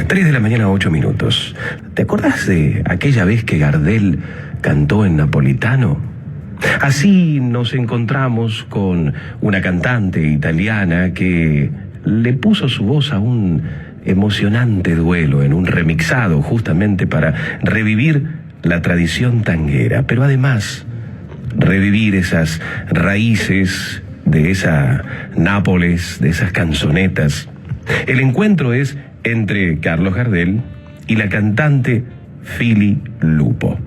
3 de la mañana, 8 minutos. ¿Te acordás de aquella vez que Gardel cantó en napolitano? Así nos encontramos con una cantante italiana que le puso su voz a un emocionante duelo en un remixado justamente para revivir la tradición tanguera, pero además revivir esas raíces de esa Nápoles, de esas canzonetas. El encuentro es entre Carlos Gardel y la cantante Fili Lupo.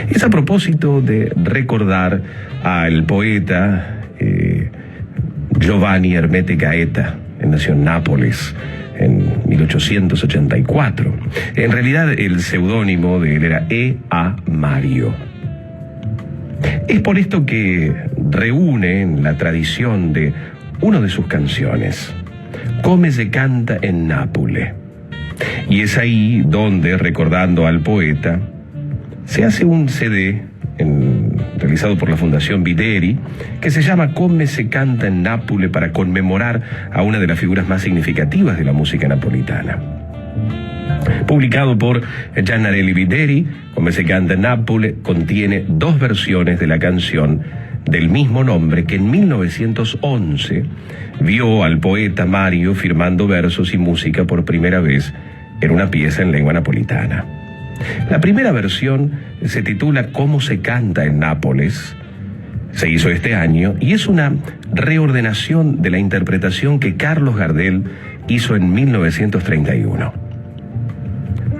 Es a propósito de recordar al poeta Giovanni Ermete Gaeta. Él nació en Nápoles en 1884. En realidad el seudónimo de él era E.A. Mario. Es por esto que reúne en la tradición de una de sus canciones, Come se canta en Nápoles. Y es ahí donde, recordando al poeta, se hace un CD realizado por la Fundación Videri, que se llama Come se canta en Nápoles, para conmemorar a una de las figuras más significativas de la música napolitana. Publicado por Giannarelli Videri, Come se canta en Nápoles contiene 2 versiones de la canción del mismo nombre que en 1911 vio al poeta Mario firmando versos y música por primera vez en una pieza en lengua napolitana. La primera versión se titula Cómo se canta en Nápoles. Se hizo este año y es una reordenación de la interpretación que Carlos Gardel hizo en 1931.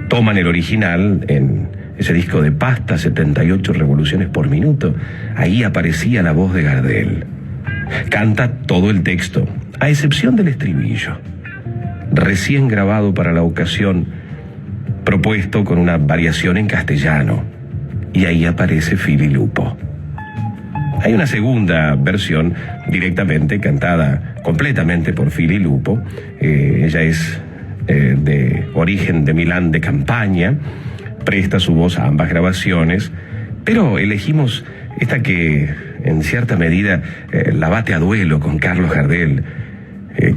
Toman el original en ese disco de pasta, 78 revoluciones por minuto. Ahí aparecía la voz de Gardel. Canta todo el texto, a excepción del estribillo, recién grabado para la ocasión, propuesto con una variación en castellano. Y ahí aparece Fili Lupo. Hay una segunda versión directamente cantada completamente por Fili Lupo. Ella es de origen de Milán de Campania. Presta su voz a ambas grabaciones, pero elegimos esta que en cierta medida la bate a duelo con Carlos Gardel,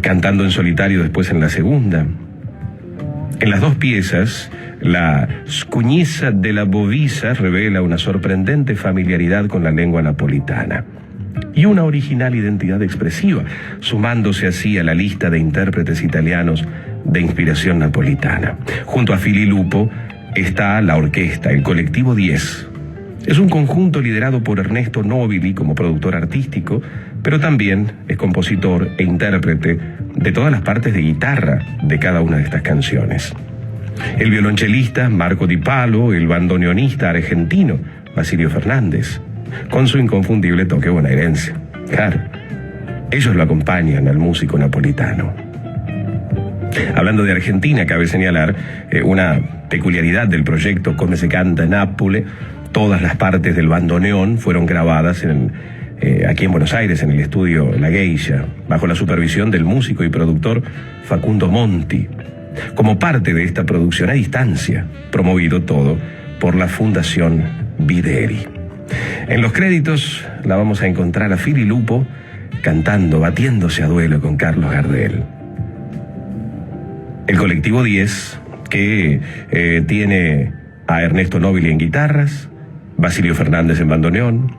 cantando en solitario después en la segunda. En las 2 piezas, la Scugnizza della Bovisa revela una sorprendente familiaridad con la lengua napolitana y una original identidad expresiva, sumándose así a la lista de intérpretes italianos de inspiración napolitana. Junto a Fili Lupo está la orquesta, el Colectivo 10. Es un conjunto liderado por Ernesto Nobili como productor artístico, pero también es compositor e intérprete de todas las partes de guitarra de cada una de estas canciones. El violonchelista Marco Di Palo, el bandoneonista argentino Basilio Fernández, con su inconfundible toque bonaerense. Claro, ellos lo acompañan al músico napolitano. Hablando de Argentina, cabe señalar una peculiaridad del proyecto Come se canta en Nápoles. Todas las partes del bandoneón fueron grabadas aquí en Buenos Aires, en el estudio La Geisha, bajo la supervisión del músico y productor Facundo Monti, como parte de esta producción a distancia, promovido todo por la Fundación Videri. En los créditos la vamos a encontrar a Fili Lupo cantando, batiéndose a duelo con Carlos Gardel. El Colectivo 10, que tiene a Ernesto Nobili en guitarras, Basilio Fernández en bandoneón,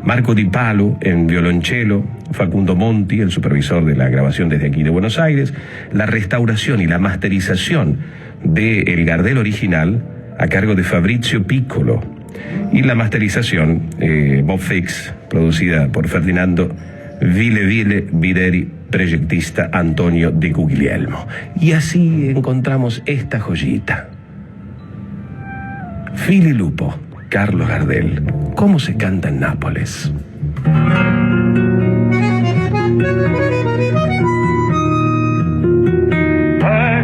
Marco Di Palo en violonchelo, Facundo Monti, el supervisor de la grabación desde aquí de Buenos Aires, la restauración y la masterización del Gardel original a cargo de Fabrizio Piccolo, y la masterización Bob Fix, producida por Ferdinando Vile Videri, proyectista Antonio Di Guglielmo. Y así encontramos esta joyita. Fili Lupo, Carlos Gardel, ¿cómo se canta en Nápoles?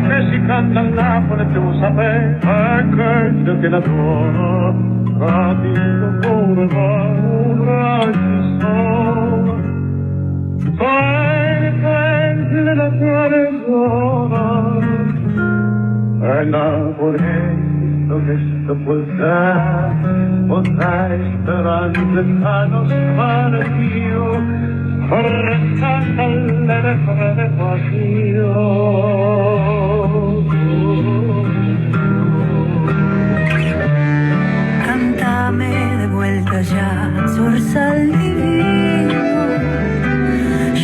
Che si canta a Napoli, tu sapere, quello che la tua capito come va un raggio fai la tua regione e Napoli che sto potrai speranze non spara più forrestando le fredde quasi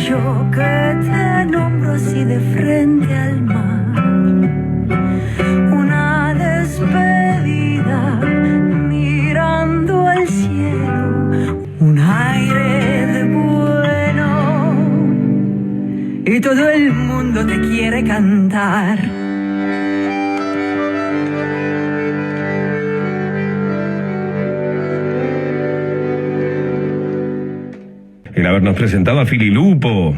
yo que te nombro así de frente al mar. Una despedida mirando al cielo, un aire de bueno y todo el mundo te quiere cantar. El habernos presentado a Fili Lupo,